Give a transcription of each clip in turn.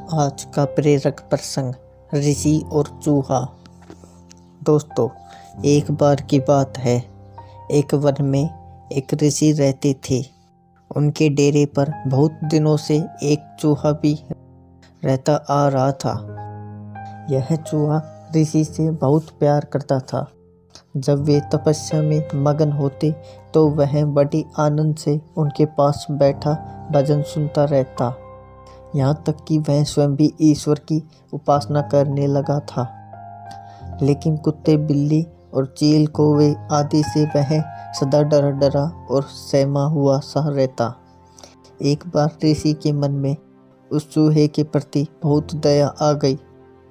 आज का प्रेरक प्रसंग ऋषि और चूहा। दोस्तों, एक बार की बात है, एक वन में एक ऋषि रहते थे। उनके डेरे पर बहुत दिनों से एक चूहा भी रहता आ रहा था। यह चूहा ऋषि से बहुत प्यार करता था। जब वे तपस्या में मगन होते तो वह बड़ी आनंद से उनके पास बैठा भजन सुनता रहता। यहाँ तक कि वह स्वयं भी ईश्वर की उपासना करने लगा था। लेकिन कुत्ते, बिल्ली और चील कौवे आदि से वह सदा डरा डरा और सहमा हुआ सा रहता। एक बार ऋषि के मन में उस चूहे के प्रति बहुत दया आ गई।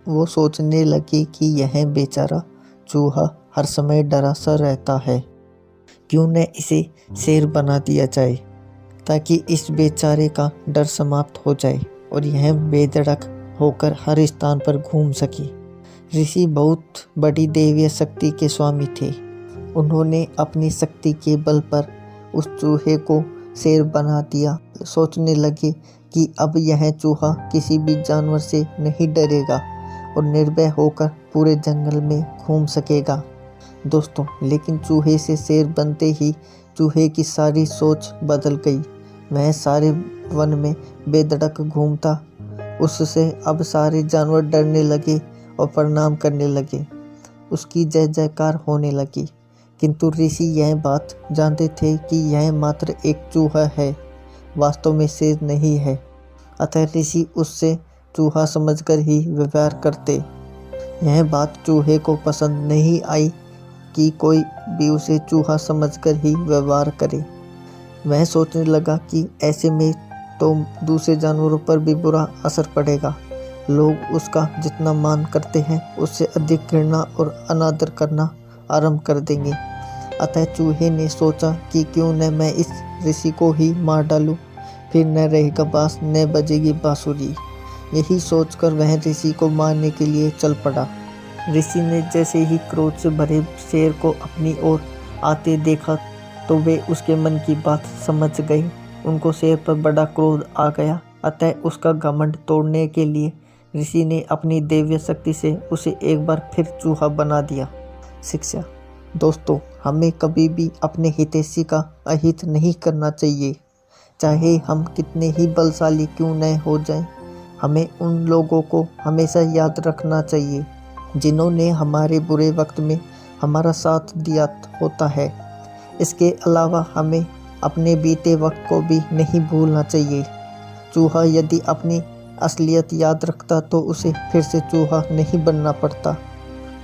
वो सोचने लगे कि यह बेचारा चूहा हर समय डरा सा रहता है, क्यों न इसे शेर बना दिया जाए, ताकि इस बेचारे का डर समाप्त हो जाए और यह बेधड़क होकर हर स्थान पर घूम सके। ऋषि बहुत बड़ी दैवीय शक्ति के स्वामी थे। उन्होंने अपनी शक्ति के बल पर उस चूहे को शेर बना दिया। सोचने लगे कि अब यह चूहा किसी भी जानवर से नहीं डरेगा और निर्भय होकर पूरे जंगल में घूम सकेगा। दोस्तों, लेकिन चूहे से शेर बनते ही चूहे की सारी सोच बदल गई। वह सारे वन में बेधड़क घूमता। उससे अब सारे जानवर डरने लगे और प्रणाम करने लगे। उसकी जय जयकार होने लगी। किंतु ऋषि यह बात जानते थे कि यह मात्र एक चूहा है, वास्तव में शेर नहीं है। अतः ऋषि उससे चूहा समझकर ही व्यवहार करते। यह बात चूहे को पसंद नहीं आई कि कोई भी उसे चूहा समझकर ही व्यवहार करे। वह सोचने लगा कि ऐसे में तो दूसरे जानवरों पर भी बुरा असर पड़ेगा। लोग उसका जितना मान करते हैं उससे अधिक घृणा और अनादर करना आरंभ कर देंगे। अतः चूहे ने सोचा कि क्यों न मैं इस ऋषि को ही मार डालूं, फिर न रहेगा बांस न बजेगी बांसुरी। यही सोचकर वह ऋषि को मारने के लिए चल पड़ा। ऋषि ने जैसे ही क्रोध से भरे शेर को अपनी ओर आते देखा तो वे उसके मन की बात समझ गए। उनको शेर पर बड़ा क्रोध आ गया। अतः उसका घमंड तोड़ने के लिए ऋषि ने अपनी दैवीय शक्ति से उसे एक बार फिर चूहा बना दिया। शिक्षा। दोस्तों, हमें कभी भी अपने हितैषी का अहित नहीं करना चाहिए, चाहे हम कितने ही बलशाली क्यों न हो जाएं। हमें उन लोगों को हमेशा याद रखना चाहिए जिन्होंने हमारे बुरे वक्त में हमारा साथ दिया होता है। इसके अलावा हमें अपने बीते वक्त को भी नहीं भूलना चाहिए। चूहा यदि अपनी असलियत याद रखता तो उसे फिर से चूहा नहीं बनना पड़ता।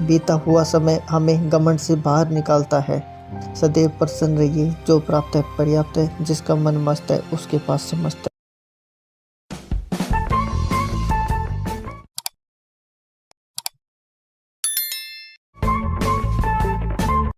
बीता हुआ समय हमें घमंड से बाहर निकालता है। सदैव प्रसन्न रहिए। जो प्राप्त है पर्याप्त है, जिसका मन मस्त है उसके पास समस्त है।